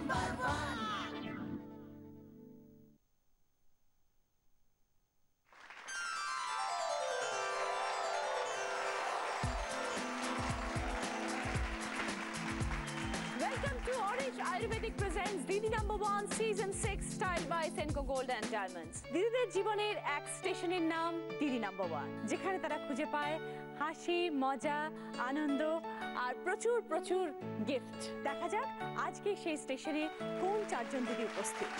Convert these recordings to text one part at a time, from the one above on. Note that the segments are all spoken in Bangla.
Welcome to Orange Ayurvedic presents Didi #1 Season 6 Styled by Senco Gold and Diamonds. দিদিদের জীবনের এক স্টেশনের নাম দিদি #1, যেখানে তারা খুঁজে পায় হাসি, মজা, আনন্দ আর প্রচুর প্রচুর গিফট। দেখা যাক আজকে সেই স্টেশনে কোন চারজন দিদি উপস্থিত।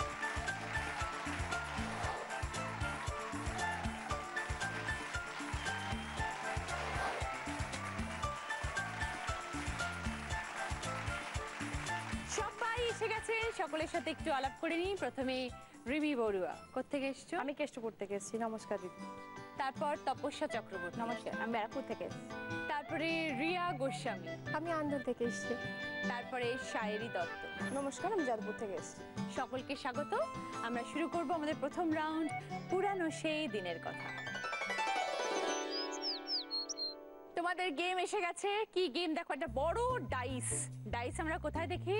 এসে গেছে, সকলের সাথে একটু আলাপ করে নিই। প্রথমে রিমি বড়ুয়া, কোত্থেকে এসছো? আমি কেষ্টপুর থেকে এসেছি। নমস্কার দিদি। তারপর তপস্যা চক্রবর্তী। নমস্কার, আমি ব্যারাকপুর থেকে এসেছি। তারপরে রিয়া গোস্বামী। আমি আন্দোল থেকে এসেছি। তারপরে শায়েরি দত্ত। নমস্কার, আমি যাদবপুর থেকে এসেছি। সকলকে স্বাগত। আমরা শুরু করব আমাদের প্রথম রাউন্ড, পুরানো সেই দিনের কথা। তোমাদের গেম এসে গেছে। কি গেম দেখো, একটা বড় ডাইস। ডাইস আমরা কোথায় দেখি?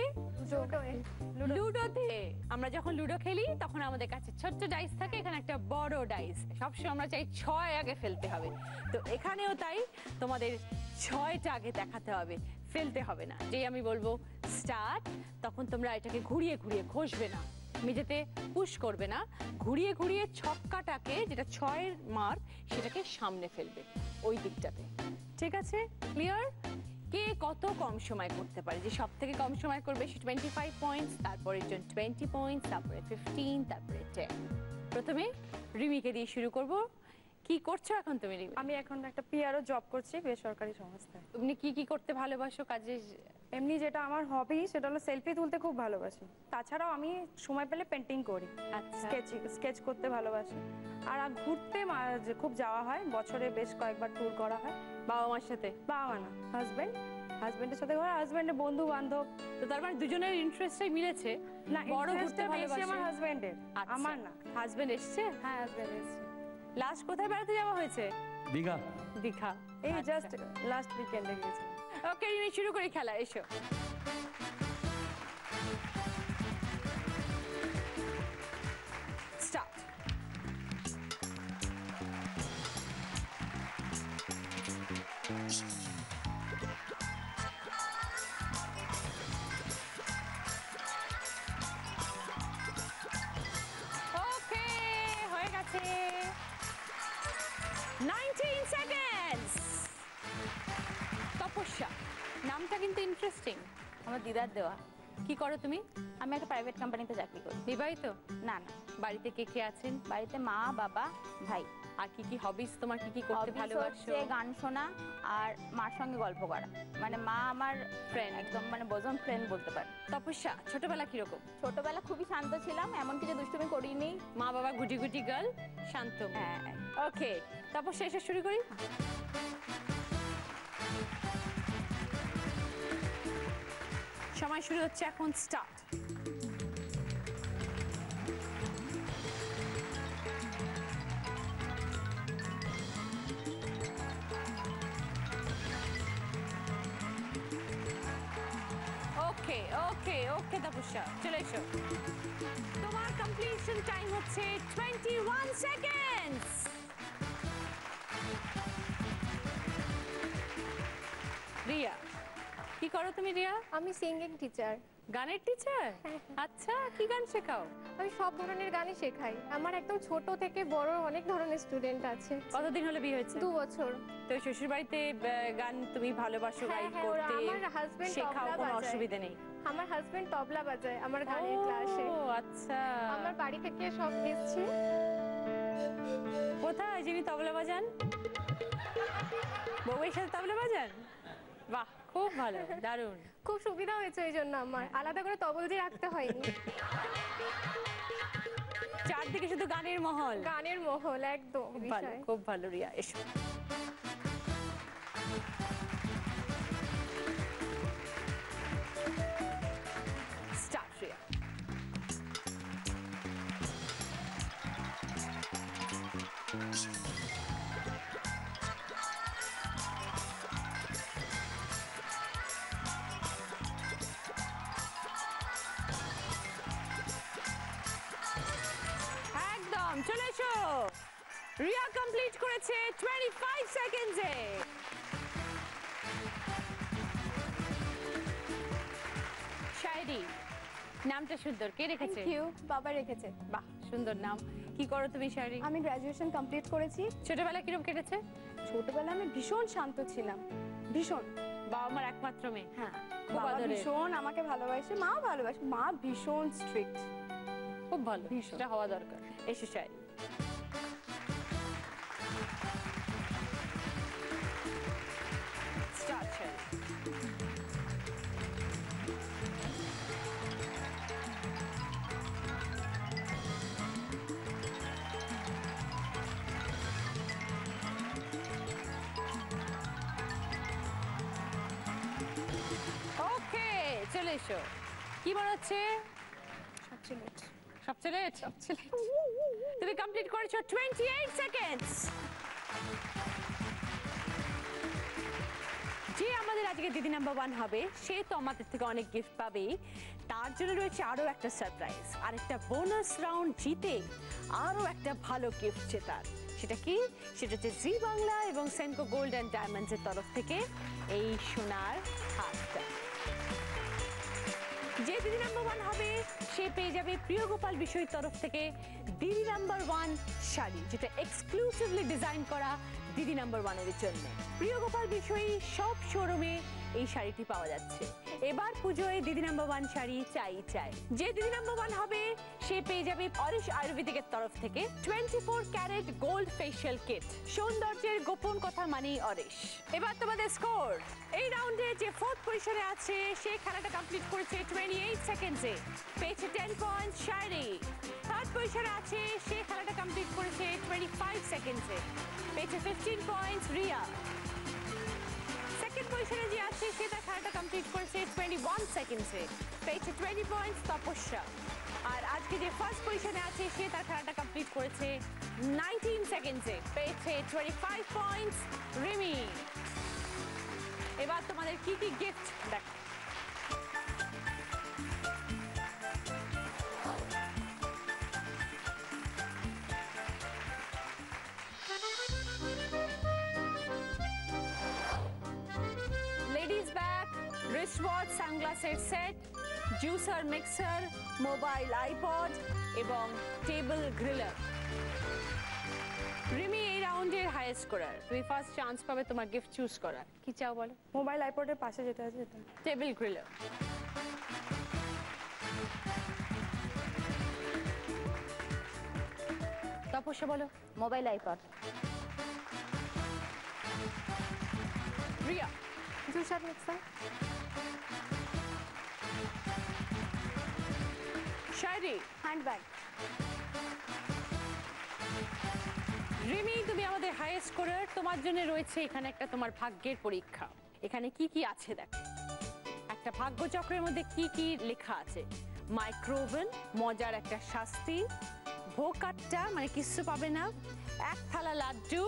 লুডোতে। আমরা যখন লুডো খেলি তখন আমাদের কাছে ছোট্ট ডাইস থাকে, এখানে একটা বড় ডাইস। সবসময় আমরা চাই 6 আগে ফেলতে হবে। তো এখানেও তাই, তোমাদের 6টা আগে দেখাতে হবে, ফেলতে হবে না। যেই আমি বলবো স্টার্ট, তখন তোমরা এটাকে ঘুরিয়ে ঘুরিয়ে ঘষবে না, মেঝেতে পুশ করবে না, ঘুরিয়ে ঘুরিয়ে ছক্কাটাকে, যেটা 6-এর মার্ক, সেটাকে সামনে ফেলবে ওই দিকটাতে। ঠিক আছে? ক্লিয়ার? কে কত কম সময় করতে পারে, যে সব থেকে কম সময় করবে সে 25 পয়েন্টস, তারপরে 20 পয়েন্টস, তারপরে 15, তারপরে 10। প্রথমে রিমিকে দিয়ে শুরু করব। কি করছো এখন তুমি রিমি? আমি এখন একটা পিআরও জব করছি বেসরকারি সংস্থায়। তুমি কি করতে ভালোবাসো কাজে? এমনি যেটা আমার হবি সেটা হলো সেলফি তুলতে খুব ভালোবাসি। তাছাড়াও আমি সময় পেলে পেন্টিং করি, স্কেচ করতে ভালোবাসি। আর ঘুরতে খুব যাওয়া হয়, বছরে বেশ কয়েকবার ট্যুর করা হয়। বাবা মার সাথে? বাবা মা না, হাজবেন্ডের সাথে ঘোরা, হাজবেন্ডের বন্ধু বান্ধব। তো তার মানে দুজনের ইন্টারেস্টটাই মিলেছে। না, বড় ঘুরতে ভালোবাসি আমার হাজবেন্ডের, আমার না। হাজবেন্ড এসেছে? হ্যাঁ, হাজবেন্ড এসেছে। লাস্ট কোথায় বেড়াতে যাওয়া হয়েছে? দীঘা। দীঘা, এই জাস্ট লাস্ট উইকেন্ডে গিয়েছি। ওকে রিমি, শুরু করি খেলা, এসো। স্টার্ট। ওকে, হয়ে গেছে। 19 সেকেন্ডস। তপস্যা, নামটা কিন্তু ইন্টারেস্টিং। আমার দিদার দেওয়া। কি করো তুমি? আমি একটা প্রাইভেট কোম্পানিতে চাকরি করি। বিবাহিত? না না। বাড়িতে কে কে আছেন? বাড়িতে মা, বাবা, ভাই। আর কি কি হবিস তোমার, কি কি করতে ভালোবাসো? গান শোনা আর মার সঙ্গে গল্প করা। মানে মা আমার ফ্রেন্ড, একদম মানে বোজন ফ্রেন্ড বলতে পারে। তপস্যা, ছোটবেলা কিরকম? ছোটবেলা খুবই শান্ত ছিলাম, এমন কিছু দুষ্টুমি করিনি। মা বাবা গুটি গুটি গার্ল, শান্ত। হ্যাঁ। ওকে, তপস্যা এসে শুরু করি। সময় শুরু হচ্ছে এখন, স্টার্ট। ওকে ওকে ওকে তপস্যা, চলে এসো। তোমার কমপ্লিশন টাইম হচ্ছে 21 সেকেন্ডস। রিয়া, কি করো তুমি রিয়া? আমি সিঙ্গিং টিচার। গানের টিচার? আচ্ছা, কি গান শেখাও? আমি সব ধরনের গানই শেখাই। আমার একদম ছোট থেকে বড় অনেক ধরনের স্টুডেন্ট আছে। কতদিন হলো বিয়ে হয়েছে? 2 বছর। তো শ্বশুর বাড়িতে গান তুমি ভালোবাসো গাইড করতে? আমার হাজবেন্ড শেখাও, কোনো অসুবিধা নেই? আমার হাজবেন্ড তবলা বাজায় আমার গানের ক্লাসে। ও আচ্ছা। আমার বাড়ি থেকে সব এসেছে। কোথায় যিনি তবলা বাজান? বউয়ের সাথে তবলা বাজান? বাহ, খুব ভালো, দারুণ। খুব সুবিধা হয়েছে এই জন্য, আমার আলাদা করে তবলজি রাখতে হয়নি। চারদিকে শুধু গানের মহল। গানের মহল, একদম। ভালো, খুব ভালো রিয়া, এসো। স্টার্ট রিয়া। রিয়া কমপ্লিট করেছে 25 সেকেন্ডসে। শায়রি, নামটা সুন্দর, কে রেখেছে? থ্যাংক ইউ, বাবা রেখেছে। বাহ, সুন্দর নাম। কি করো তুমি শায়রি? আমি গ্র্যাজুয়েশন কমপ্লিট করেছি। ছোটবেলা কিরকম কেটেছে? ছোটবেলায় আমি ভীষণ শান্ত ছিলাম, ভীষণ। বাবা মার একমাত্র মেয়ে? হ্যাঁ, খুব বাবা আদরের। ভীষণ আমাকে ভালোবাসে, মাও ভালোবাসে। মা ভীষণ স্ট্রিক্ট। খুব ভালো, সেটা হওয়া দরকার। এসো শায়রি। স্টার্ট শায়রি। ওকে, চলে এসো। কি মনে হচ্ছে? সবচেয়ে লেট? তুমি কমপ্লিট করেছো 28 সেকেন্ডস। যে আমাদের আজকে দিদি নাম্বার 1 হবে, সে তো আমাদের থেকে অনেক গিফট পাবে। তার জন্য রয়েছে আরো একটা সারপ্রাইজ, আর একটা বোনাস রাউন্ড জিতে আরো একটা ভালো গিফট জেতার। সেটা কি? সেটা হচ্ছে জি বাংলা এবং সেনকো গোল্ড অ্যান্ড ডায়মন্ডস এর তরফ থেকে এই সোনার হারটা। যে দিদি নাম্বার 1 হবে, সে পেয়ে যাবে প্রিয় গোপাল বিষয়ের তরফ থেকে দিদি নাম্বার 1 শাড়ি, যেটা এক্সক্লুসিভলি ডিজাইন করা দিদি নাম্বার 1 এর জন্য। প্রিয় গোপাল বিষয়ী সব শোরুমে এই শাড়িটি পাওয়া যাচ্ছে। এবার পুজোয় দিদি নাম্বার 1 শাড়ি চাই চাই। যে দিদি নাম্বার 1 হবে, সে পেয়ে যাবে অরিশ আয়ুর্বেদিকের তরফ থেকে 24 ক্যারেট গোল্ড ফেশিয়াল কিট। সৌন্দর্যের গোপন কথা মানেই অরিশ। এবার তোমাদের স্কোর। এই রাউন্ডে যে 4th পজিশনে আছে, সে খেলাটা কমপ্লিট করেছে 28 সেকেন্ডসে, পেয়েছে 10 পয়েন্টস শায়রি। 3rd পজিশনে আছে, সে খেলাটা কমপ্লিট করেছে 25 সেকেন্ডসে, পেয়েছে 15 পয়েন্টস রিয়া। 2nd পজিশনে যে আছে, সে তার খেলাটা কমপ্লিট করেছে 21 সেকেন্ডসে, পেয়েছে 20 পয়েন্টস তপস্যা। আর আজকে যে 1st পজিশনে আছে, সে তার খেলাটা কমপ্লিট করেছে 19 সেকেন্ডসে, পেয়েছে 25 পয়েন্টস রিমি। এবার তোমাদের কি কি গিফট দেখো। লেডিস ব্যাগ, রিস্টওয়াচ, সানগ্লাসের সেট, জুসার, মিক্সার, মোবাইল, আইপড এবং টেবিল গ্রিলার। রিমি এই রাউন্ডের হাইয়েস্ট স্কোরার। তুমি ফার্স্ট চান্স পাবে তোমার গিফট চুজ করার। কি চাও বলো? মোবাইল আইপডের পাশে যেটা আছে এটা। Table griller. তপস্যা বলো? Mobile iPod. Riya? Juicer, mixer. Shayari? Handbag. Rimi, তুমি আমাদের হাইয়েস্ট স্কোরার। তোমার জন্য রয়েছে এখানে একটা তোমার ভাগ্যের পরীক্ষা। এখানে কি কি আছে দেখো। একটা ভাগ্যচক্রের মধ্যে কি কি লেখা আছে? মাইক্রোওভেন, মজার একটা শাস্তি, ভোকাট্টা মানে কিচ্ছু পাবে না, 1 থালা লাড্ডু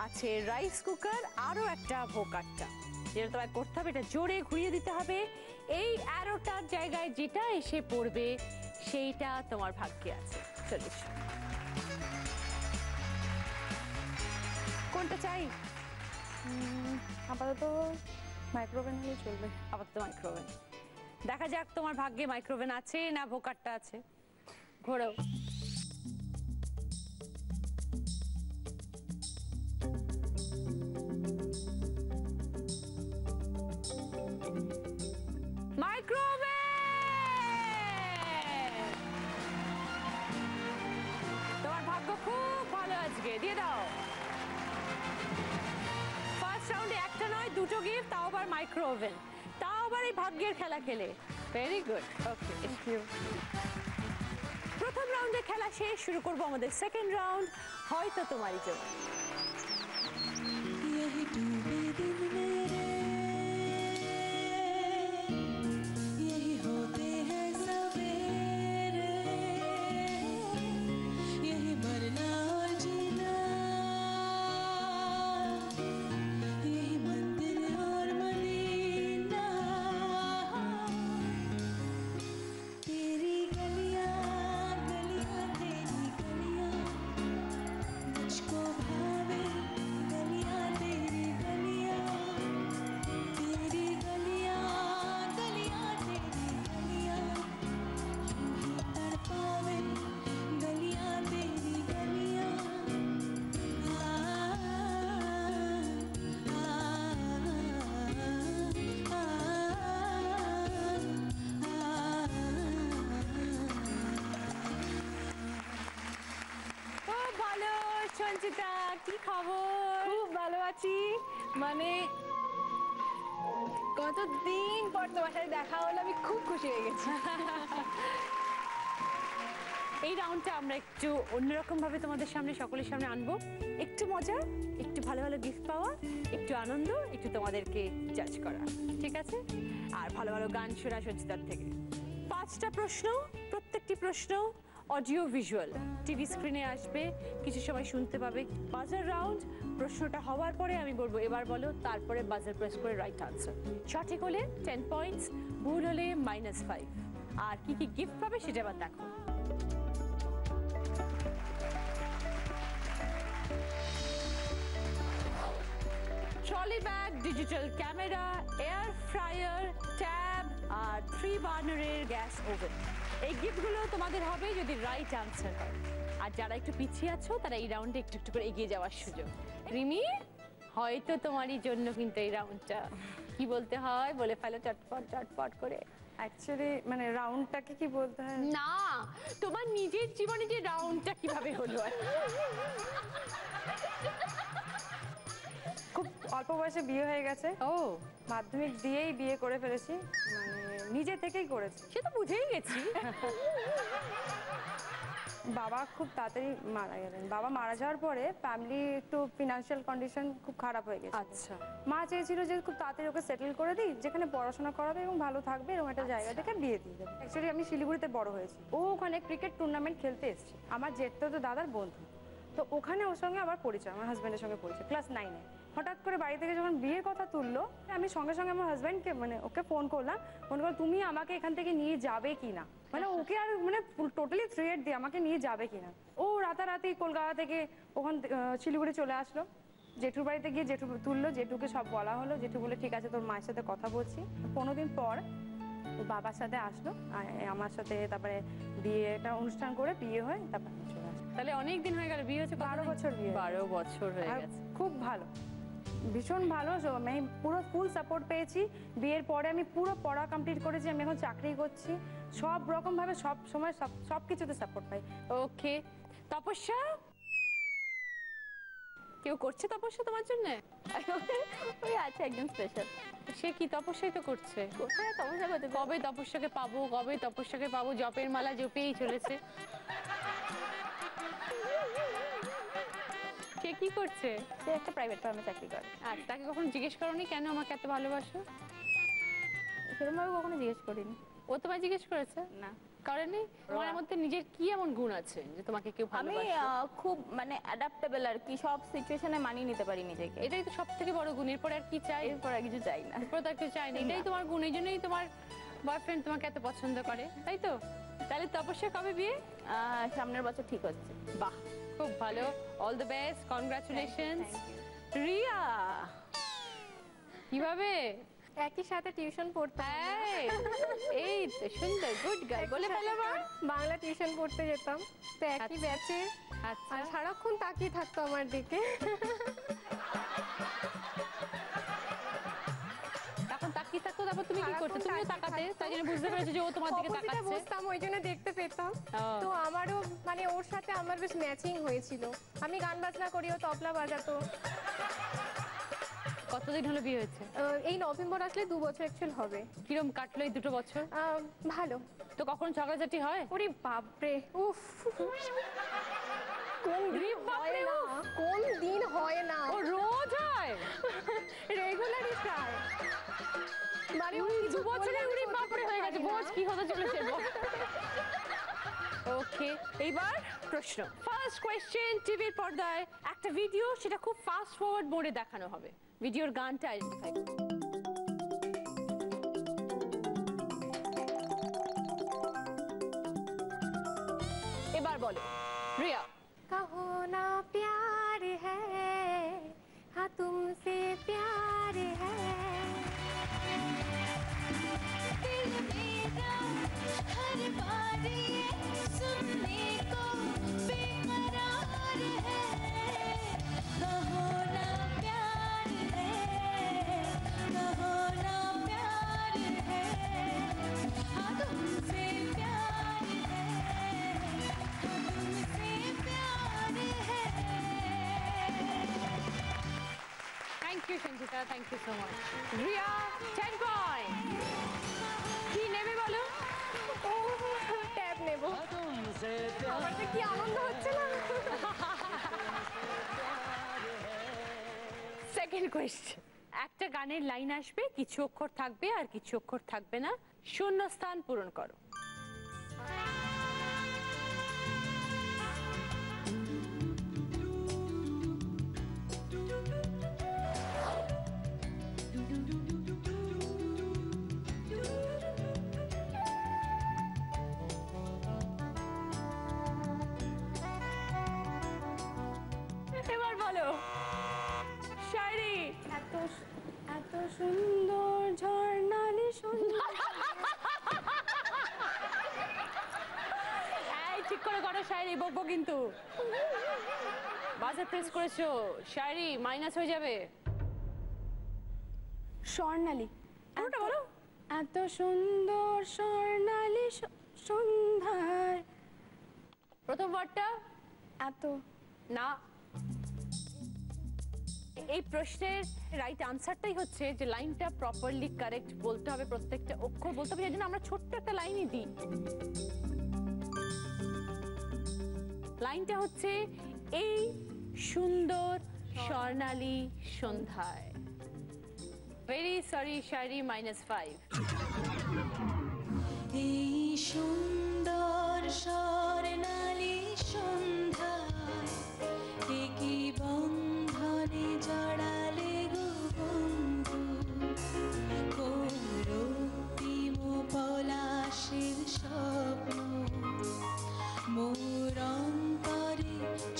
আছে, রাইস কুকার, আরো একটা ভোকাট্টা। যেটা তোমায় করতে হবে, এটা জোরে ঘুরিয়ে দিতে হবে। এই অ্যারোটার জায়গায় যেটা এসে পড়বে, সেইটা তোমার ভাগ্যে আছে। চলে এসো। কোনটা চাই? আপাতত মাইক্রোওভেন হলে চলবে। আপাতত মাইক্রোওভেন। দেখা যাক তোমার ভাগ্যে মাইক্রোওভেন আছে না ভোকাট্টা আছে। ঘোরো। মাইক্রোওভেন! তোমার ভাগ্য খুব ভালো আজকে, দিয়ে দাও। ফার্স্ট রাউন্ডে একটা নয়, 2টো গিফট, তাও আবার মাইক্রোওভেন, তাও আবার এই ভাগ্যের খেলা খেলে। Very good. Okay, thank you. প্রথম রাউন্ডে খেলা শেষ, শুরু করবো আমাদের 2nd রাউন্ড, হয়তো তোমারই জন্য। यही डूबे दिन मेरे, यही होते हैं सवेरे, यही मरना और जीना, यही मंदिर और मदीना, तेरी गलियां गलियां तेरी गलियां मुझको মানে কতদিন পর তোমার সাথে দেখা হলো, আমি খুব খুশি হয়ে গেছি। এই রাউন্ডটা আমরা একটু অন্যরকম ভাবে তোমাদের সামনে, সকলের সামনে আনবো। একটু মজা, একটু ভালো ভালো গিফট পাওয়া, একটু আনন্দ, একটু তোমাদেরকে জাজ করা, ঠিক আছে? আর ভালো ভালো গান শোনা সঞ্চিতার থেকে। 5টা প্রশ্ন, প্রত্যেকটি প্রশ্ন অডিও ভিজুয়াল টিভি স্ক্রিনে আসবে, কিছু সময় শুনতে পাবে। বাজার রাউন্ড, প্রশ্নটা হওয়ার পরে আমি বলবো এবার বলো, তারপরে বাজার প্রেস করে রাইট আনসার। সঠিক হলে 10 পয়েন্টস, ভুল হলে -5। আর কি কি গিফট পাবে সেটা এবার দেখো। Trolley bag, digital camera, air fryer, tab আর 3 বার্নারের গ্যাস ওভেন। এই গিফটগুলো তোমাদের হবে যদি রাইট আনসার হয়। আর যারা একটু পিছিয়ে আছো তারা এই রাউন্ডে একটু একটু করে এগিয়ে যাওয়ার সুযোগ। রিমি, হয়তো তোমারই জন্য কিন্তু এই রাউন্ডটা। কি বলতে হয় বলে ফেলো চটপট চটপট করে। অ্যাকচুয়ালি মানে রাউন্ডটাকে কি বলতে হয়? না, তোমার নিজের জীবনে যে রাউন্ডটা কিভাবে হলো। খুব অল্প বয়সে বিয়ে হয়ে গেছে। ও, মাধ্যমিক দিয়েই বিয়ে করে ফেলেছি, মানে নিজে থেকেই করেছি। সে তো বুঝেই গেছি। বাবা খুব তাড়াতাড়ি মারা গেলেন। বাবা মারা যাওয়ার পরে ফ্যামিলি একটু ফিনান্সিয়াল কন্ডিশন খুব খারাপ হয়ে গেছে। আচ্ছা, মা চেয়েছিল যে খুব তাড়াতাড়ি ওকে সেটেল করে দিই, যেখানে পড়াশোনা করাবে এবং ভালো থাকবে এরকম একটা জায়গা থেকে বিয়ে দিয়ে দেবে। অ্যাকচুয়ালি আমি শিলিগুড়িতে বড় হয়েছি, ও ওখানে ক্রিকেট টুর্নামেন্ট খেলতে এসেছে। আমার জেঠতো তো দাদার বন্ধু, তো ওখানে ওর সঙ্গে আমার পরিচয়, আমার হাজব্যান্ডের সঙ্গে পরিচয় ক্লাস 9-এ। হঠাৎ করে বাড়ি থেকে যখন বিয়ের কথা তুললো, আমি সঙ্গে সঙ্গে আমার হাজব্যান্ডকে মানে ওকে ফোন করলাম, তুমি আমাকে এখান থেকে নিয়ে যাবে কিনা, মানে ওকে আর মানে টোটালি থ্রেট দিয়ে আমাকে নিয়ে যাবে কিনা। ও রাতারাতি কলকাতা থেকে ওখান শিলিগুড়ি চলে আসলো। জেঠুর বাড়িতে গিয়ে জেঠু তুললো, জেঠুকে সব বলা হলো। জেঠু বলে ঠিক আছে তোর মায়ের সাথে কথা বলছি। 15 দিন পর ও বাবার সাথে আসলো, আমার সাথে তারপরে বিয়েটা অনুষ্ঠান করে বিয়ে হয়, তারপর চলে আসলো। তাহলে অনেক দিন হয়ে গেল বিয়ে হচ্ছে। 12 বছর বিয়ে। 12 বছর হয়ে আর গেছে। খুব ভালো, ভীষণ ভালো। আমি পুরো ফুল সাপোর্ট পেয়েছি। বিয়ের পরে আমি পুরো পড়া কমপ্লিট করেছি, আমি এখন চাকরি করছি। সব রকম ভাবে সব সময় সব কিছুতে সাপোর্ট পাই। ওকে, তপস্যা, কেউ করছে তপস্যা তোমার জন্য? ওই আছে একজন স্পেশাল। সে কি তপস্যাই তো করছে? কোথায় তপস্যা করতে? কবে তপস্যাকে পাবো, কবে তপস্যাকে পাবো? জপের মালা জপেই চলেছে। সে কি করছে? সে একটা প্রাইভেট ফার্মে চাকরি করে। আর তাকে কখনো জিজ্ঞেস করোনি কেন আমাকে এত ভালোবাসো? সেরকমভাবে কখনো জিজ্ঞেস করিনি। ও তোমায় জিজ্ঞেস করেছে? না, করেনি? তোমার মধ্যে নিজের কি এমন গুণ আছে যে তোমাকে কেউ আমি ভালোবাসে? খুব মানে অ্যাডাপ্টেবল আর কি, সব সিচুয়েশনে মানিয়ে নিতে পারি নিজেকে। এটাই তো সব থেকে বড় গুণ। এরপর আর কি চাই? এরপর আর কিছু চাই না। এরপর তো আর কিছু চাই না। এটাই তোমার গুণ, এই জন্যই তোমার বয়ফ্রেন্ড তোমাকে এত পছন্দ করে, তাই তো? তাহলে তপস্যা কবে বিয়ে? সামনের বছর ঠিক হচ্ছে। বাহ, খুব ভালো। All the best, congratulations. Riya, কিভাবে? একই সাথে টিউশন পড়তাম। এই তো সুন্দর, গুড গার্ল, বলে ফেলো মা। বাংলা টিউশন পড়তে যেতাম, তো একই ব্যাচে। আচ্ছা, আর সারাক্ষণ তাকিয়ে থাকতো আমার দিকে। তখন তাকিয়ে থাকতো, তারপর তুমি কি করতে? তুমিও তাকাতে, তাই জন্য বুঝতে পেরেছো যে ও তোমার দিকে অপোজিটে তাকাচ্ছে। বসতাম, ওই জন্য দেখতে পেতাম। তো আমারও মানে ওর সাথে আমার বেশ ম্যাচিং হয়েছিল। আমি গান বাজনা করি, ও তবলা বাজাতো। কতদিন হলো বিয়ে হয়েছে? এই নভেম্বর আসলে 2 বছর অ্যাকচুয়াল হবে। কিরম কাটলো এই 2 বছর? ভালো। তো কখন ঝগড়াঝাটি হয়? ওরে বাপরে, উফ, কোন দিন হয় না, কোন দিন হয় না, ও রোজ হয়, রেগুলারই প্রায়। মানে ওই 2 বছরে উড়ি বাপরে হয়ে গেছে। বোঝ কি হতে চলেছে। ওকে, এইবার প্রশ্ন। ফার্স্ট কোয়েশ্চেন, টিভির পর্দায় একটা ভিডিও, সেটা খুব ফাস্ট ফরওয়ার্ড মোডে দেখানো হবে। ভিডিওর গানটা আইডেন্টিফাই করো। এবার বলো রিয়া। कहो ना प्यार है, हाँ तुमसे प्यार है। दिल मेरा हर बार ये सुनने को बेकरार है। कहो ना प्यार है, कहो ना प्यार है, हाँ तुमसे प्यार है, हाँ तुमसे tata, thank you so much. Riya 10 point. কি নেবে বলো? ও ট্যাব নেব। আমার তো কি আনন্দ হচ্ছে না। সেকেন্ড কোয়েশ্চেন, একটা গানের লাইন আসবে, কিছু অক্ষর থাকবে আর কিছু অক্ষর থাকবে না, শূন্য স্থান পূরণ করো। এবার বলো শায়রি। এত এত সুন্দর ঝর্ণালি সুন্দর। এই ঠিক করে করো শায়রি, বকবো কিন্তু। বাজার প্রেস করেছো, শায়রি মাইনাস হয়ে যাবে। স্বর্ণালী। পুরোটা বলো। এত সুন্দর স্বর্ণালী সন্ধ্যায়। প্রথম ওয়ার্ডটা এত না। এই প্রশ্নের রাইট আনসারটাই হচ্ছে যে লাইনটা প্রপারলি কারেক্ট বলতে হবে, প্রত্যেকটা অক্ষর বলতে হবে, যেন আমরা ছোট্ট একটা লাইনই দিই। লাইনটা হচ্ছে এই সুন্দর স্বর্ণালী সন্ধ্যায়। Very sorry Shayari, -5। এই সুন্দর স্বর্ণালী সন্ধ্যায় কি বন্ধনে জড়ালে গো বন্ধু, কোন রক্তিম পলাশের স্বপ্ন মোর অন্তরে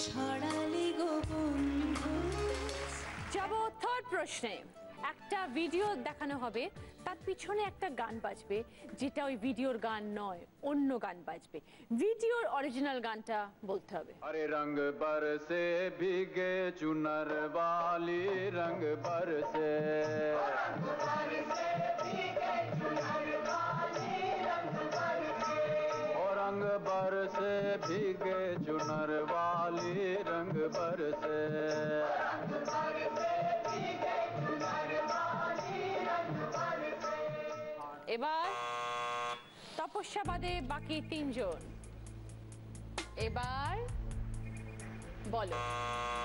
ছড়ালে গো বন্ধু। যাব থার্ড প্রশ্নে। একটা ভিডিও দেখানো হবে, তার পিছনে একটা গান বাজবে, যেটা ওই ভিডিওর গান নয়, অন্য গান বাজবে। ভিডিওর অরিজিনাল গানটা বলতে হবে। अरे रंग बरसे भीगे चुनर वाली, रंग बरसे ओ रंग बरसे भीगे चुनर वाली, रंग बरसे। এবার তপস্যা বাদে বাকি তিনজন। এবার বলো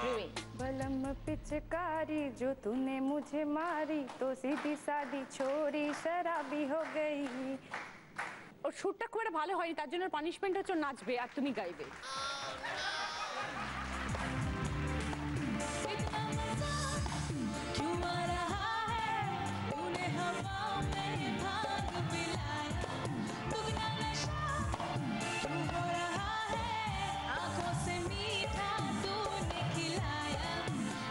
রিমি। बलम पिचकारी जो तूने मुझे मारी, तो सीधी सादी छोरी शराबी हो गई। ওর সুরটা খুব একটা ভালো হয়নি, তার জন্য পানিশমেন্ট হচ্ছে ও নাচবে আর তুমি গাইবে। इतना मजा क्यों आ रहा है, तूने हवाओं में भांग पिलाया, दुगना नशा क्यों हो रहा है, आंखों से मीठा तूने खिलाया,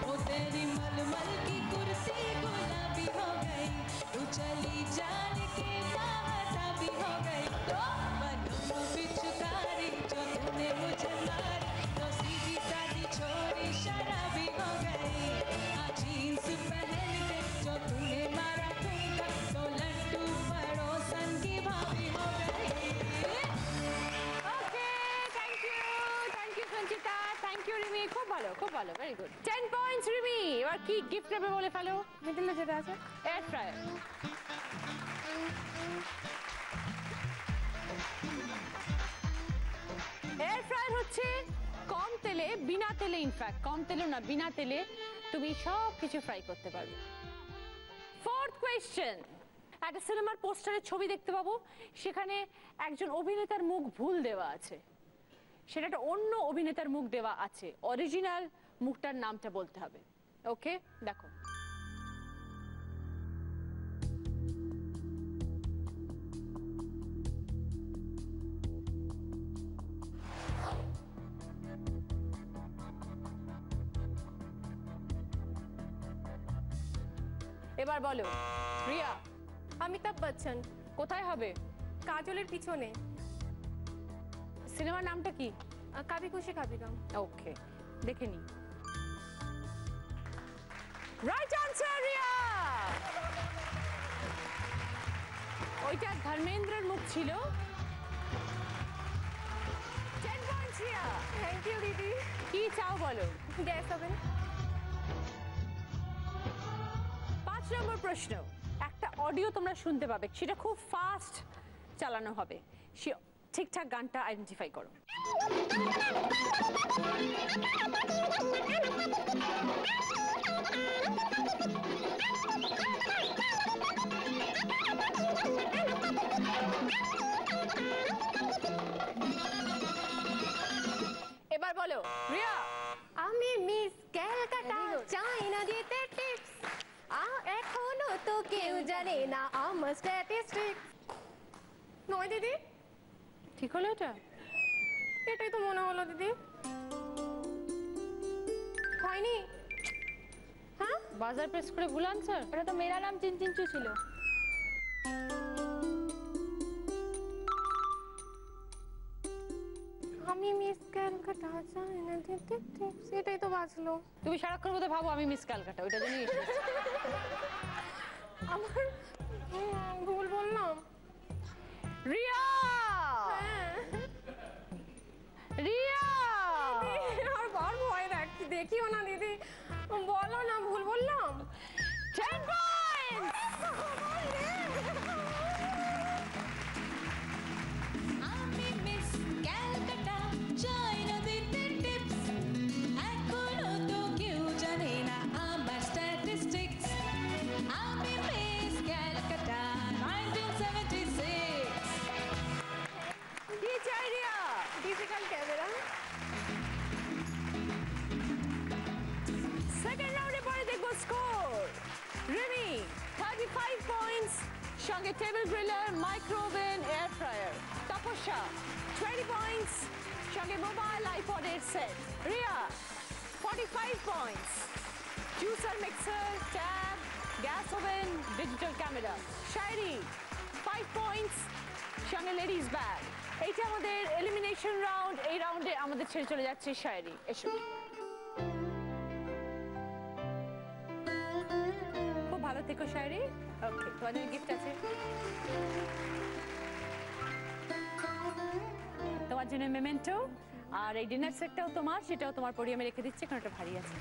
वो तेरी मलमल की कुर्सी गुलाबी हो गई, तू चली जान के चाहता भी हो गई, तो बलम पिचकारी जो तूने मुझे मारी, तो सीधी सादी छोरी शराबी हो गई, जीन्स पहन के जो तूने मारा ठुमका, तो लड्डू पड़ोसन की भाभी हो गई। Okay, thank you Sanchita, thank you Rimi, খুব ভালো, খুব ভালো, ভেরি গুড। 10 পয়েন্টস রিমি। এবার কি গিফট নেবে বলে ফেলো। মিডলে যেটা আছে এয়ার ফ্রায়ার। এয়ার ফ্রায়ার হচ্ছে কম তেলে, বিনা তেলে, ইনফ্যাক্ট কম তেলে না, বিনা তেলে তুমি সব কিছু ফ্রাই করতে পারবে। ফোর্থ কোয়েশ্চেন, একটা সিনেমার পোস্টারের ছবি দেখতে পাবো, সেখানে একজন অভিনেতার মুখ ভুল দেওয়া আছে, সেটা একটা অন্য অভিনেতার মুখ দেওয়া আছে, অরিজিনাল মুখটার নামটা বলতে হবে। ওকে, দেখো। এবার বলো রিয়া। অমিতাভ বচ্চন। কোথায় হবে? কাজলের পিছনে। সিনেমার নামটা কি? কাবি খুশি কাবি গাম। ওকে, দেখে নি। Right answer Riya. ওইটা ধর্মেন্দ্রের মুখ ছিল। 10 পয়েন্টস রিয়া। থ্যাংক ইউ দিদি। কি চাও বলো? Gas oven. নম্বর প্রশ্ন, একটা অডিও তোমরা শুনতে পাবে, সেটা খুব ফাস্ট চালানো হবে, সে ঠিকঠাক গানটা আইডেন্টিফাই করো। এবার বলো রিয়া। আমি মিস ক্যালকাটা চাই না দিতে টিপস, এখনো তো কেউ জানে না আমার স্ট্যাটিস্টিক্স। নয় দিদি, ঠিক হলো এটা? এটাই তো মনে হলো দিদি। হয়নি? হ্যাঁ, বাজার প্রেস করে ভুল আনসার। ওটা তো মেরা নাম চিনচিনচু ছিল। আমি মিস ক্যালকাটা চাই না দিতে টিপস, এটাই তো বাজলো। তুমি সারাক্ষণ মধ্যে ভাবো আমি মিস ক্যালকাটা, ওইটা জন্যই এসেছি। আমার ভুল বললাম। রিয়া, হ্যাঁ, রিয়া, আর বার ভয় দেখিও না দিদি, বলো না ভুল বললাম। 10 পয়েন্টস। আমি মিস ক্যালকাটা চাই না দিতে টিপস, এখনো তো কেউ জানে না আমার স্ট্যাটিস্টিক্স। আমি মিস ক্যালকাটা 1976। কি চাই রিয়া? Digital camera. সেকেন্ড রাউন্ডে পরে দেখবো স্কোর। রিমি 35 পয়েন্টস, সঙ্গে table griller, micro oven, air fryer. Tapasya 20 points, সঙ্গে মোবাইল আইপডের set. Riya 45 points, juicer, mixer, tab, gas oven, digital camera. Shayari 5 points, সঙ্গে লেডিস ব্যাগ। এইটা আমাদের এলিমিনেশন রাউন্ড। এই রাউন্ডে আমাদের ছেড়ে চলে যাচ্ছে শায়রি। এসো। খুব ভালো থেকো শায়রি। ওকে, তোমাদের গিফট আছে, তোমার জন্য মেমেন্টো। আর এই ডিনার সেটটাও তোমার, সেটাও তোমার পরিয়ামে রেখে দিচ্ছি, কারণ এটা ভারী আছে।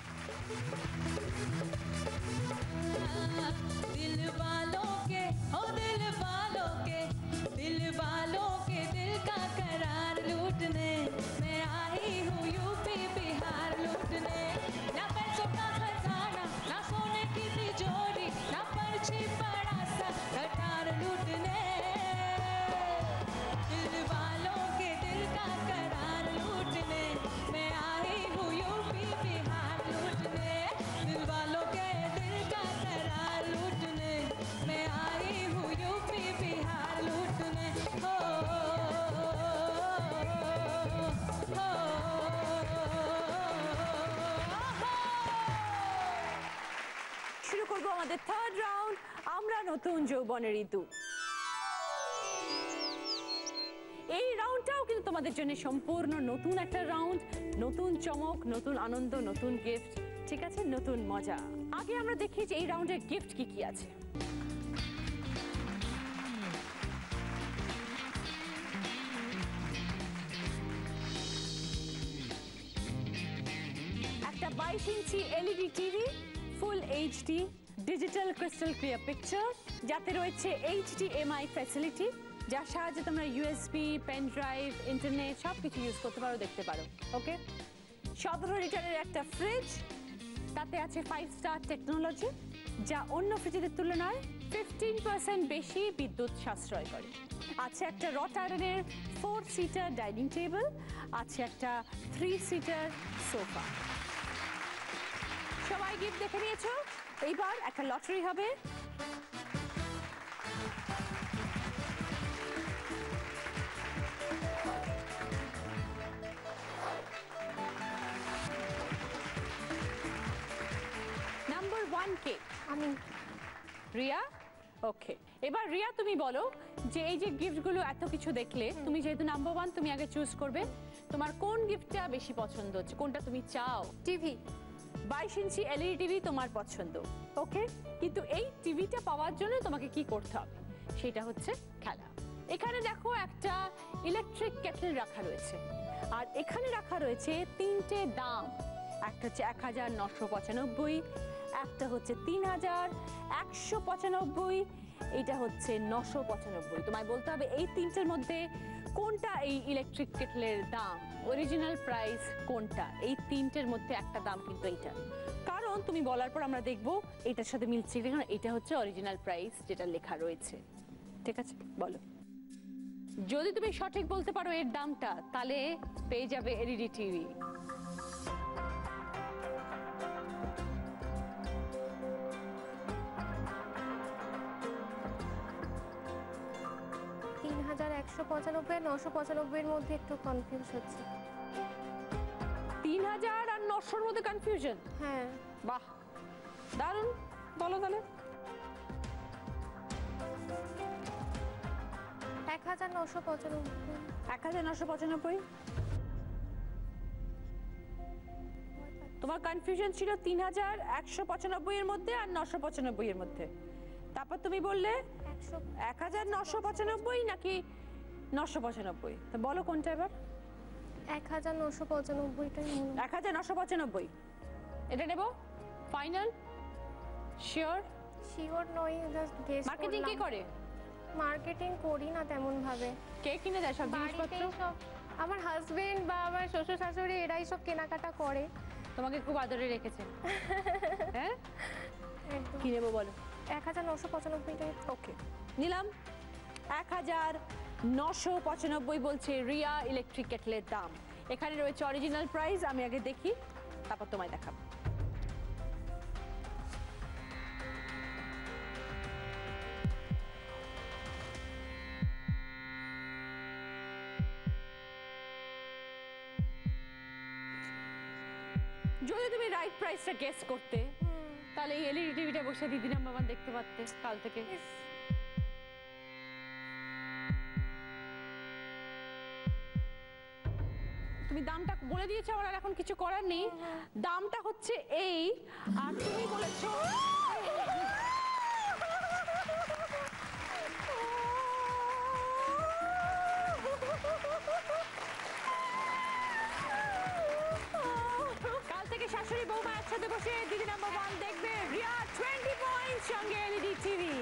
दिल वालों के ओ दिल वालों के दिल वालों के दिल का करार लूटने मैं आई हूँ यूपी बिहार लूटने। ना पैसों का खजाना, ना सोने की तिजोरी, ना पर्ची बड़ा सा कटार लूटने। दिल वालों के दिल का करार लूटने मैं आई हूँ यूपी बिहार लूटने। दिल वालों के दिल का करार लूटने मैं आई हूँ यूपी बिहार लूटने। हो শুরু করবো আমাদের থার্ড রাউন্ড, আমরা নতুন যৌবনের ঋতু। এই রাউন্ডটাও কিন্তু তোমাদের জন্য সম্পূর্ণ নতুন একটা রাউন্ড, নতুন চমক, নতুন আনন্দ, নতুন গিফট, ঠিক আছে, নতুন মজা। আগে আমরা দেখি যে এই রাউন্ডের গিফট কি কি আছে। একটা 22 inch LED TV, full HD digital crystal clear picture, যাতে রয়েছে HDMI ফ্যাসিলিটি, যার সাহায্যে তোমরা USB, পেন ড্রাইভ, ইন্টারনেট সব কিছু ইউজ করতে পারো, দেখতে পারো। ওকে, 17 লিটারের একটা ফ্রিজ, তাতে আছে 5 স্টার টেকনোলজি, যা অন্য ফ্রিজের তুলনায় 15% বেশি বিদ্যুৎ সাশ্রয় করে। আছে একটা রট আয়রনের 4 সিটার ডাইনিং টেবিল, আছে একটা 3 সিটার সোফা। সবাই গিফট দেখে নিয়েছো, এইবার একটা লটারি হবে। নাম্বার 1 কে? আমি। রিয়া। ওকে, এবার রিয়া তুমি বলো যে এই যে গিফটগুলো এত কিছু দেখলে, তুমি যেহেতু নাম্বার 1, তুমি আগে চুজ করবে, তোমার কোন গিফটটা বেশি পছন্দ হচ্ছে, কোনটা তুমি চাও? টিভি। 22 ইঞ্চি এলইডি টিভি তোমার পছন্দ। ওকে, কিন্তু এই টিভিটা পাওয়ার জন্য তোমাকে কি করতে হবে, সেটা হচ্ছে খেলা। এখানে দেখো একটা ইলেকট্রিক কেটল রাখা রয়েছে, আর এখানে রাখা রয়েছে 3টে দাম। একটা হচ্ছে 1995, একটা হচ্ছে 3195, এটা হচ্ছে 995। তোমায় বলতে হবে এই তিনটের মধ্যে কোনটা এই ইলেকট্রিক কেটলের দাম, অরিজিনাল প্রাইস কোনটা। এই তিনটের মধ্যে একটা দাম কিন্তু এইটা, কারণ তুমি বলার পর আমরা দেখবো এটার সাথে মিলছে কিনা। এটা হচ্ছে অরিজিনাল প্রাইস যেটা লেখা রয়েছে, ঠিক আছে? বলো, যদি তুমি সঠিক বলতে পারো এর দামটা, তাহলে পেয়ে যাবে এলইডি টিভি। তিন 3195 আর 995 এর মধ্যে একটু কনফিউজ হচ্ছে। 3000 আর 900-র মধ্যে কনফিউশন? হ্যাঁ। বাহ, দারুণ। বলো তাহলে। 1995। 1995। তোমার কনফিউশন ছিল 3195 এর মধ্যে আর 995 এর মধ্যে। তারপর তুমি বললে 1995 নাকি 995। তো বলো কোনটা এবার? 1995টাই মনে হয়। 1995 এটা নেব ফাইনাল? শিওর? শিওর নই, জাস্ট গেস। মার্কেটিং কে করে? মার্কেটিং করি না তেমন ভাবে। কে কিনে দেয় সব জিনিসপত্র? বাড়িতেই সব আমার হাজবেন্ড বা আমার শ্বশুর শাশুড়ি এরাই সব কেনাকাটা করে। তোমাকে খুব আদরে রেখেছে। হ্যাঁ, একদম। কি নেবো বলো? 1995টাই। ওকে, নিলাম। 1995 বলছে রিয়া ইলেকট্রিক কেটলের দাম। এখানে রয়েছে অরিজিনাল প্রাইস, আমি আগে দেখি তারপর তোমায় দেখাবো। যদি তুমি রাইট প্রাইসটা গেস করতে, তাহলে এই এলইডি টিভিটা বসে দিদি নাম্বার 1 দেখতে পারতে কাল থেকে। তুমি দামটা বলে দিয়েছো, আমার আর এখন কিছু করার নেই। দামটা হচ্ছে এই, আর তুমি বলেছো কাল থেকে শাশুড়ি বৌমা একসাথে বসে দিদি নাম্বার 1 দেখবে। রিয়া 20 পয়েন্ট, সঙ্গে এলইডি টিভি।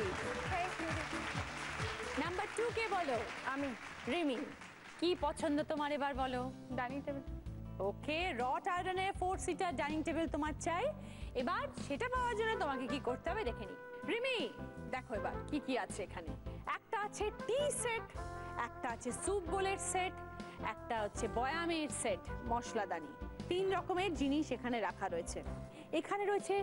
নাম্বার 2 কে বলো? আমি। রিমি, কি পছন্দ তোমার এবার বলো? Dining table. ওকে, রট আয়রনের 4 সিটার ডাইনিং টেবিল তোমার চাই। এবার সেটা পাওয়ার জন্য তোমাকে কি করতে হবে দেখে নি। রিমি, দেখো এবার কি কি আছে এখানে। একটা আছে টি সেট, একটা আছে স্যুপ বোলের সেট, একটা হচ্ছে বয়ামের সেট, মশলাদানি। 3 রকমের জিনিস এখানে রাখা রয়েছে। এখানে রয়েছে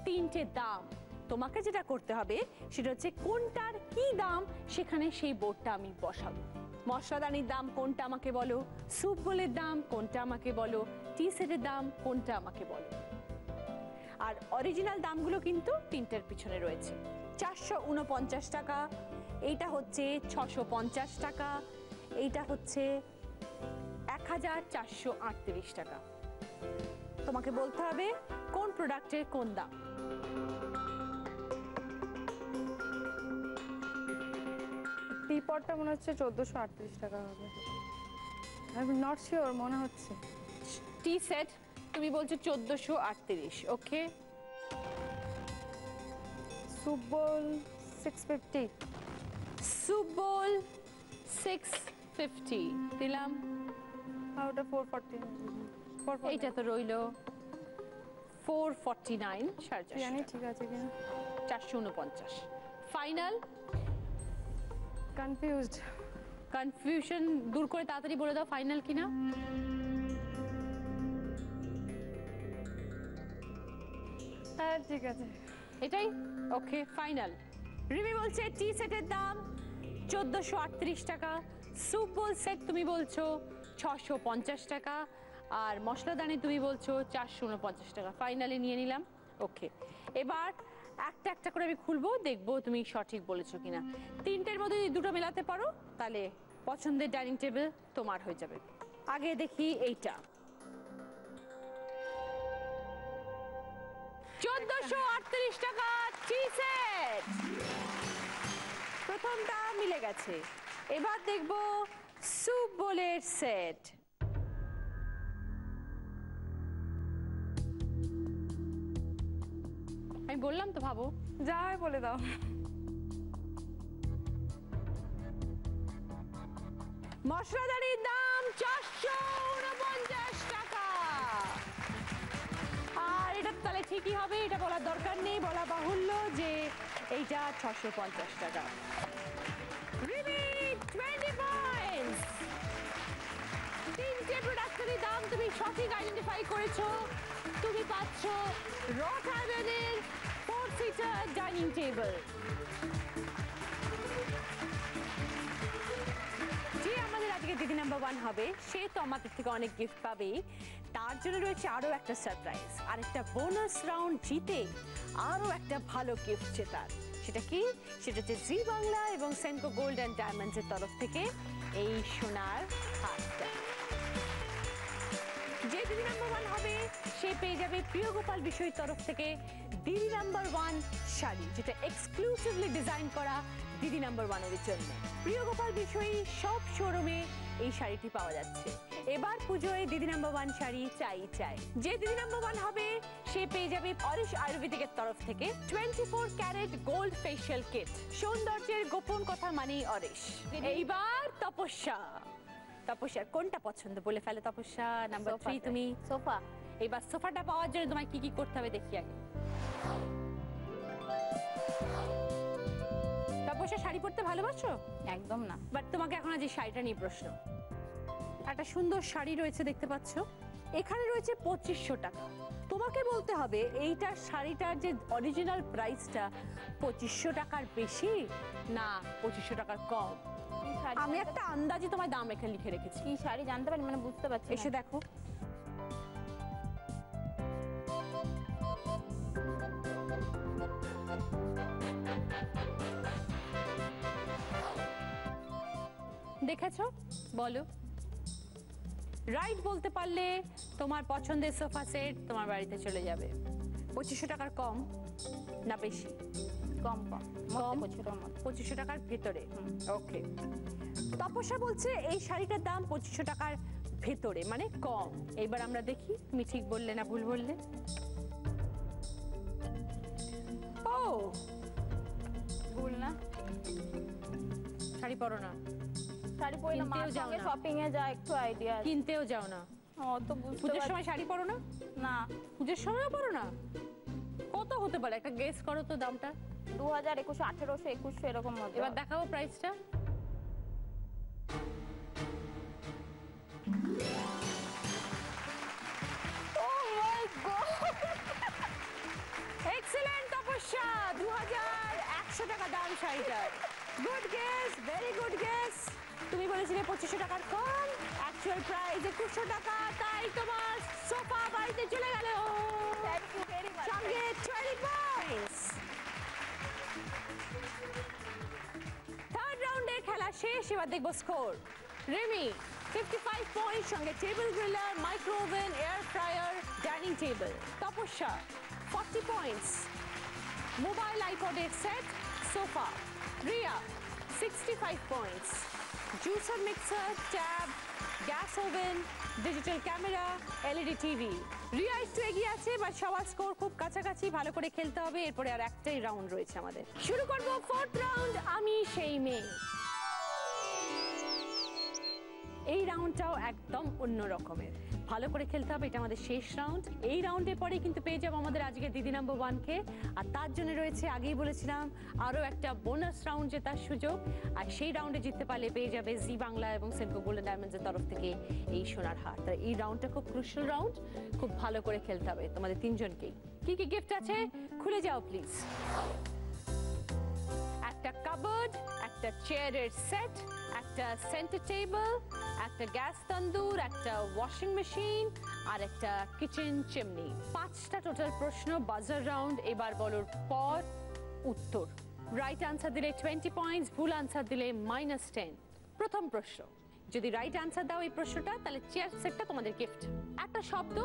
3টে দাম। তোমাকে যেটা করতে হবে সেটা হচ্ছে কোনটার কি দাম, সেখানে সেই বোর্ডটা আমি বসাবো। মশলাদানির দাম কোনটা আমাকে বলো, স্যুপ বোলের দাম কোনটা আমাকে বলো, টি সেটের দাম কোনটা আমাকে বলো। আর অরিজিনাল দামগুলো কিন্তু 3টের পিছনে রয়েছে। 449 টাকা, এইটা হচ্ছে 650 টাকা, এইটা হচ্ছে 1438 টাকা। তোমাকে বলতে হবে কোন প্রোডাক্টের কোন দাম। টিপটটা মনে হচ্ছে 1438 টাকা হবে। আমি নট শিওর, মনে হচ্ছে। টি সেট তুমি বলছো 1438। ওকে, স্যুপ বোল 650। স্যুপ বোল 650 দিলাম। আর ওটা 440। এইটা তো রইলো 449, 450। জানি ঠিক আছে কিনা। 449 ফাইনাল। কনফিউজড। কনফিউশন দূর করে তাড়াতাড়ি বলে দাও ফাইনাল কিনা। হ্যাঁ ঠিক আছে, এটাই ওকে ফাইনাল। রিমি বলছে টি সেটের দাম 1438 টাকা, স্যুপ বোল সেট তুমি বলছো 650 টাকা, আর মশলাদানি তুমি বলছো 449 টাকা। ফাইনালি নিয়ে নিলাম। ওকে, এবার একটা একটা করে আমি খুলবো, দেখবো তুমি সঠিক বলেছো কিনা। 3টের মধ্যে যদি দুটো মেলাতে পারো তাহলে পছন্দের ডাইনিং টেবিল তোমার হয়ে যাবে। আগে দেখি এইটা 1438 টাকা টি সেট, প্রথমটা মিলে গেছে। এবার দেখবো স্যুপ বোলের সেট। আমি বললাম তো, ভাবো। যা হয় বলে দাও। মশলাদানির দাম 449 টাকা। আর এটা তাহলে ঠিকই হবে, এটা বলার দরকার নেই, বলা বাহুল্য যে এইটা 650 টাকা। রিমি 20 পয়েন্টস। তিনটে প্রোডাক্টেরই দাম তুমি সঠিক আইডেন্টিফাই করেছো। তুমি পাচ্ছ রক আইল্যান্ডের 4 সিটার ডাইনিং টেবিল। যে আমাদের আজকে দিদি নাম্বার 1 হবে সে তো আমাদের থেকে অনেক গিফট পাবে, তার জন্য রয়েছে আরো একটা সারপ্রাইজ, আর একটা বোনাস রাউন্ড জিতে আরো একটা ভালো গিফট জেতার। সেটা কি? সেটা হচ্ছে জি বাংলা এবং সেনকো গোল্ড অ্যান্ড ডায়মন্ডস এর তরফ থেকে এই সোনার হারটা। যে দিদি নাম্বার 1 হবে সে পেয়ে যাবে প্রিয় গোপাল বিষয়ের তরফ থেকে দিদি নাম্বার 1 শাড়ি, যেটা এক্সক্লুসিভলি ডিজাইন করা দিদি নাম্বার 1 এর জন্য। প্রিয় গোপাল বিষয়ী সব শোরুমে এই শাড়িটি পাওয়া যাচ্ছে। এবার পুজোয় দিদি নাম্বার 1 শাড়ি চাই চাই। যে দিদি নাম্বার 1 হবে সে পেয়ে যাবে অরিশ আয়ুর্বেদিকের তরফ থেকে 24 ক্যারেট গোল্ড ফেশিয়াল কিট। সৌন্দর্যের গোপন কথা মানেই অরিশ। এইবার তপস্যা। তপস্যার কোনটা পছন্দ বলে ফেলে তপস্যা। নাম্বার 3 তুমি সোফা। এবার সোফাটা পাওয়ার জন্য তোমায় কি কি করতে হবে দেখি আগে। তপস্যা শাড়ি পরতে ভালোবাসো? একদম না। বাট তোমাকে এখন আজ এই শাড়িটা নিয়ে প্রশ্ন। একটা সুন্দর শাড়ি রয়েছে দেখতে পাচ্ছ, এখানে রয়েছে 2500 টাকা। তোমাকে বলতে হবে এইটার শাড়িটার যে অরিজিনাল প্রাইসটা 2500 টাকার বেশি না 2500 টাকার কম। আমি একটা আন্দাজে তোমার দাম এখানে লিখে রেখেছি। কি শাড়ি জানতে পারি মানে বুঝতে পারছি না। এসে দেখো। দেখেছো? বলো। রাইট বলতে পারলে তোমার পছন্দের সোফা সেট তোমার বাড়িতে চলে যাবে। 2500 টাকার কম না বেশি? কম কম কম? 2500 টাকার ভেতরে। ওকে। তপস্যা বলছে এই শাড়িটার দাম 2500 টাকার ভেতরে, মানে কম। এইবার আমরা দেখি তুমি ঠিক বললে না ভুল বললে। ও ভুল না। শাড়ি পরো না, শাড়ি পরলে মার কিনতেও যাও সঙ্গে না। শপিং এ যা একটু আইডিয়া। কিনতেও যাও না। অত বুঝতে পুজোর পারছি সময় শাড়ি পরো না? না। পুজোর সময় পরো না? কত হতে পারে একটা গেস করো তো দামটা। 2000, 2100, 1800, 2100 এরকম মধ্যে। এবার দেখাবো প্রাইসটা। এক্সেলেন্ট তপস্যা, 2100 টাকা দাম শাড়িটার। Good guess, very good guess. তুমি বলেছিলে 2500 টাকার কম, অ্যাকচুয়াল প্রাইস 2100 টাকা, তাই তোমার সোফা বাড়িতে চলে গেল। Thank you very much. সঙ্গে 20 পয়েন্টস। থার্ড রাউন্ডের খেলা শেষ, এবার দেখবো স্কোর। রিমি 55 পয়েন্ট, সঙ্গে table griller, micro oven, air fryer, dining table. Tapasya 40 points, mobile আইপডের set, sofa. Riya 65 points, juicer mixer, tab, gas oven, digital camera, LED TV. Riya একটু এগিয়ে আছে, বাট সবার স্কোর খুব কাছাকাছি, ভালো করে খেলতে হবে। এরপরে আর একটাই রাউন্ড রয়েছে আমাদের। শুরু করবো 4th রাউন্ড, আমি সেই মেয়ে। এই রাউন্ডটাও একদম অন্য রকমের, ভালো করে খেলতে হবে। এটা আমাদের শেষ রাউন্ড। এই রাউন্ডের পরে কিন্তু পেয়ে যাবো আমাদের আজকে দিদি নাম্বার 1 কে, আর তার জন্য রয়েছে আগেই বলেছিলাম আরো একটা বোনাস রাউন্ড জেতার সুযোগ। আর সেই রাউন্ডে জিততে পারলে পেয়ে যাবে জি বাংলা এবং সেনকো গোল্ডেন ডায়মন্ডস এর তরফ থেকে এই সোনার হার। তাই এই রাউন্ডটা খুব ক্রুশাল রাউন্ড, খুব ভালো করে খেলতে হবে তোমাদের তিনজনকেই। কি কি গিফট আছে খুলে যাও প্লিজ। একটা কাবার্ড, একটা চেয়ারের সেট, একটা সেন্টার টেবিল, একটা গ্যাস তন্দুর, একটা ওয়াশিং মেশিন আর একটা কিচেন চিমনি। 5টা টোটাল প্রশ্ন, বাজার রাউন্ড। এবার বলার পর উত্তর। রাইট আনসার দিলে 20 পয়েন্টস, ভুল আনসার দিলে -10। প্রথম প্রশ্ন, যদি রাইট আনসার দাও এই প্রশ্নটা, তাহলে চেয়ার সেটটা তোমাদের গিফট। একটা শব্দ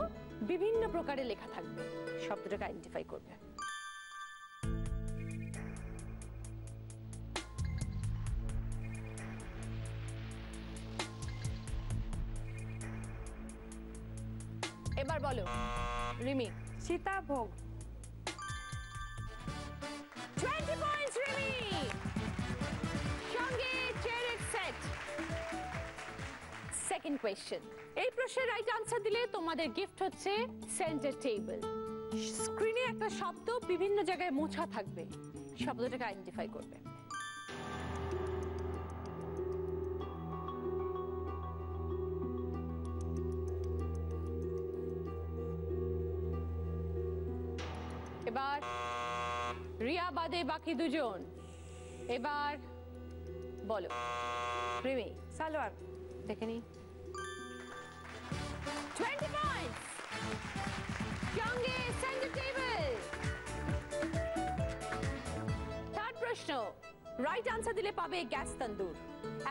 বিভিন্ন প্রকারে লেখা থাকবে, শব্দটাকে আইডেন্টিফাই করবে। এবার বলো রিমি। সীতাভোগ। রিমি সঙ্গে চেয়ারের সেট। সেকেন্ড কোয়েশ্চেন, এই প্রশ্নের রাইট আনসার দিলে তোমাদের গিফট হচ্ছে সেন্টার টেবিল। স্ক্রিনে একটা শব্দ বিভিন্ন জায়গায় মোছা থাকবে, শব্দটাকে আইডেন্টিফাই করবে। এবার রিয়া বাদে বাকি দুজন, এবার বলো। রিমি সালোয়ার। দেখে নি। 20 পয়েন্টস সঙ্গে সেন্টার টেবিল। থার্ড প্রশ্ন, রাইট আনসার দিলে পাবে গ্যাস তন্দুর।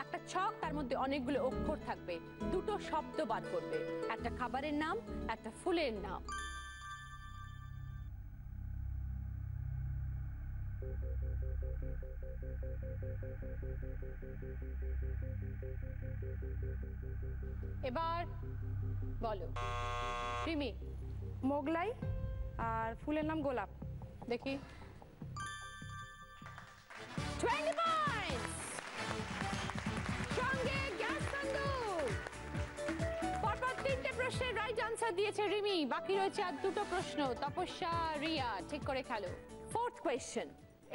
একটা ছক, তার মধ্যে অনেকগুলো অক্ষর থাকবে, দুটো শব্দ বাদ করবে, একটা খাবারের নাম, একটা ফুলের নাম। এবার বলো রিমি। মোগলাই আর ফুলের নাম গোলাপ। দেখি। 20 পয়েন্টস সঙ্গে গ্যাস তন্দুর। পরপর তিনটে প্রশ্নের রাইট আনসার দিয়েছে রিমি, বাকি রয়েছে আর দুটো প্রশ্ন। তপস্যা, রিয়া, ঠিক করে খেলো। ফোর্থ কোয়েশ্চেন,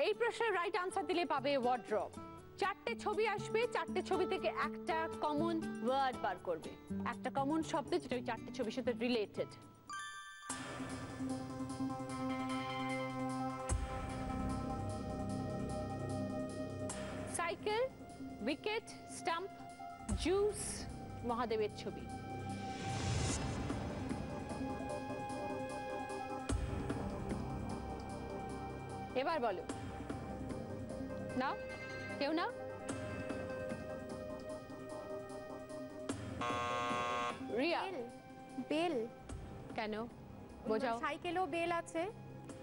এই প্রশ্নের রাইট আনসার দিলে পাবে ওয়ার্ড্রপ। চারটে ছবি আসবে, চারটে ছবি থেকে একটা কমন ওয়ার্ড বার করবে, একটা কমন শব্দ যেটা ওই চারটে ছবির সাথে related. Cycle, wicket, stump, juice, মহাদেবের ছবি। এবার বলো। না কেউ না? রিয়া। বেল। কেন বোঝাও। সাইকেলও বেল আছে,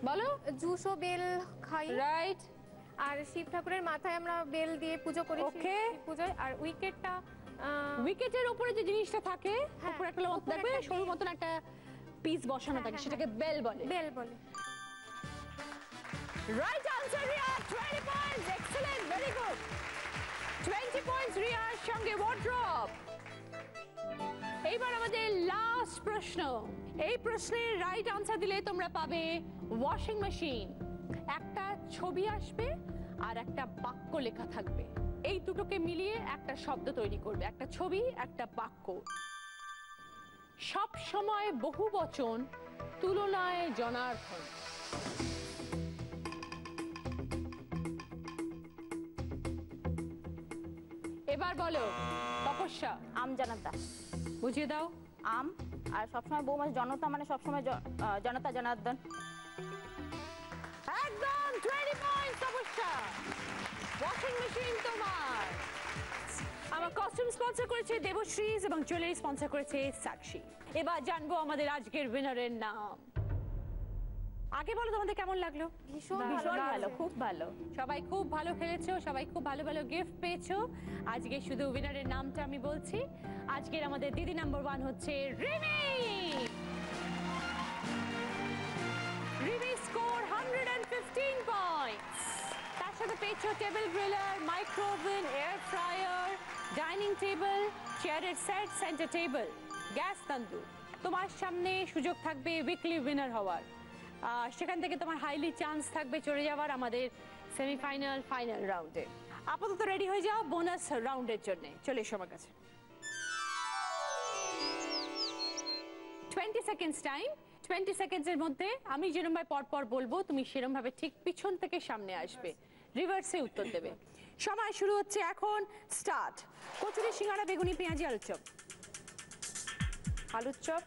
বলো। জুসও বেল খাই। রাইট। আর শিব ঠাকুরের মাথায় আমরা বেল দিয়ে পুজো করি Okay. শিব পূজায়। আর উইকেটটা উইকেটের উপরে যে জিনিসটা থাকে, হ্যাঁ, উপরে একটা উপরে দেখবে একটা সরু বেল। মতন একটা পিস বসানো থাকে, হ্যাঁ, সেটাকে বেল বলে। বেল বলে। রাইট আনসার রিয়া, 20 পয়েন্টস। Excellent, very good. 20 পয়েন্টস রিয়ার সঙ্গে ওয়ার্ড্রপ। এইবার আমাদের লাস্ট প্রশ্ন। এই প্রশ্নের রাইট আনসার দিলে তোমরা পাবে ওয়াশিং মেশিন। একটা ছবি আসবে আর একটা বাক্য লেখা থাকবে, এই দুটোকে মিলিয়ে একটা শব্দ তৈরি করবে, একটা ছবি, একটা বাক্য। সব সময় বহু বচন, তুলনায় জনার্দন। এবার বলো তপস্যা। আমজনতা। বুঝিয়ে দাও। আম আর সবসময় বউ মানে জনতা, মানে সবসময় জনতা জনার্দন। একদম 20 পয়েন্টস তপস্যা। ওয়াশিং মেশিন তোমার। আমার কস্টিউম স্পন্সর করেছে দেবশ্রীজ এবং জুয়েলারি স্পন্সর করেছে সাক্ষী। এবার জানবো আমাদের আজকের উইনারের নাম। আগে বলো তোমাদের কেমন লাগলো? ভীষণ ভীষণ ভালো, ভালো, খুব ভালো। সবাই খুব ভালো খেলেছো, সবাই খুব ভালো ভালো গিফট পেয়েছো। আজকে শুধু উইনারের নামটা আমি বলছি। আজকের আমাদের দিদি নাম্বার 1 হচ্ছে রিমি। Rimi score 115 points. তার সাথে পেয়েছো table griller, micro oven, air fryer, dining table, চেয়ারের set, centre table, gas tandoor. তোমার সামনে সুযোগ থাকবে উইকলি উইনার হওয়ার। সেখান থেকে তোমার হাইলি চান্স থাকবে চলে যাওয়ার আমাদের সেমিফাইনাল, ফাইনাল রাউন্ডে। আপাতত রেডি হয়ে যাও বোনাস রাউন্ডের জন্য। চলে এসো আমার কাছে। 20 সেকেন্ডস টাইম। 20 সেকেন্ডসের মধ্যে আমি যেরকম ভাবে পরপর বলবো, তুমি সেরকম ভাবে ঠিক পিছন থেকে সামনে আসবে, রিভার্সে উত্তর দেবে। সময় শুরু হচ্ছে এখন। স্টার্ট। কচুরি, সিঙ্গাড়া, বেগুনি, পেঁয়াজি, আলুর চপ। আলুর চপ,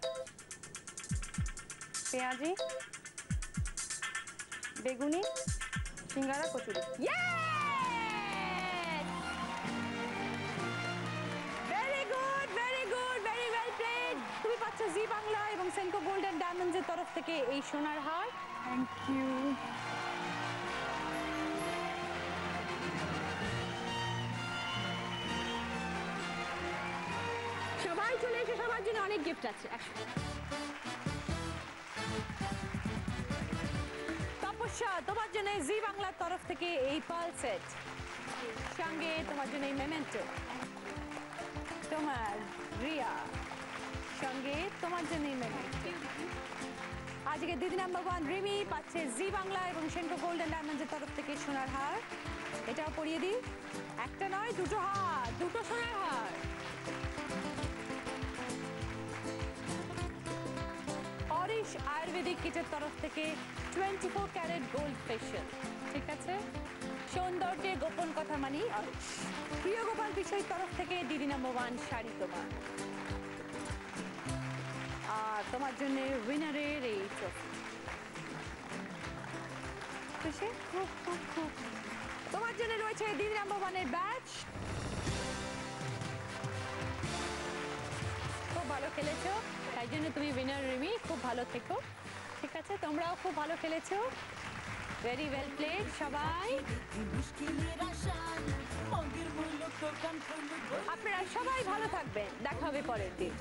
পেঁয়াজি, বেগুনি, সিঙ্গারা, কচুরি। Very good, very good, very well played. তুমি পাচ্ছ জি বাংলা এবং সেনকো গোল্ড এন্ড ডায়মন্ডস এর তরফ থেকে এই সোনার হার। Thank you. সবাই চলে এসে, সবার জন্য অনেক গিফট আছে। তপস্যা বর্ষা, তোমার জন্য জি বাংলার তরফ থেকে এই পার্ল সেট, সঙ্গে তোমার জন্য এই মেমেন্টো। তোমার রিয়া, সঙ্গে তোমার জন্য এই মেমেন্টো। আজকে দিদি নাম্বার 1 রিমি পাচ্ছে জি বাংলা এবং সেন্ট্রো গোল্ডেন ডায়মন্ডের তরফ থেকে সোনার হার। এটাও পরিয়ে দিই, একটা নয় দুটো হার, দুটো সোনার হার। অরিশ আয়ুর্বেদিক কিটের তরফ থেকে 24 ক্যারেট গোল্ড ফেশিয়াল। ঠিক আছে, সৌন্দর্যে গোপন কথা মানি অরিশ। প্রিয় গোপাল বিষয়ের তরফ থেকে দিদি নাম্বার 1 শাড়ি তোমার। আর তোমার জন্য উইনারের এই ট্রফি। খুশি? খুব খুব খুব। তোমার জন্য রয়েছে দিদি নাম্বার 1 এর ব্যাচ। খুব ভালো খেলেছো, তাই জন্য তুমি উইনার রিমি। খুব ভালো থেকো, ঠিক আছে? তোমরাও খুব ভালো খেলেছো, ভেরি ওয়েল প্লেড সবাই। আপনারা সবাই ভালো থাকবেন, দেখা হবে পরের দিন।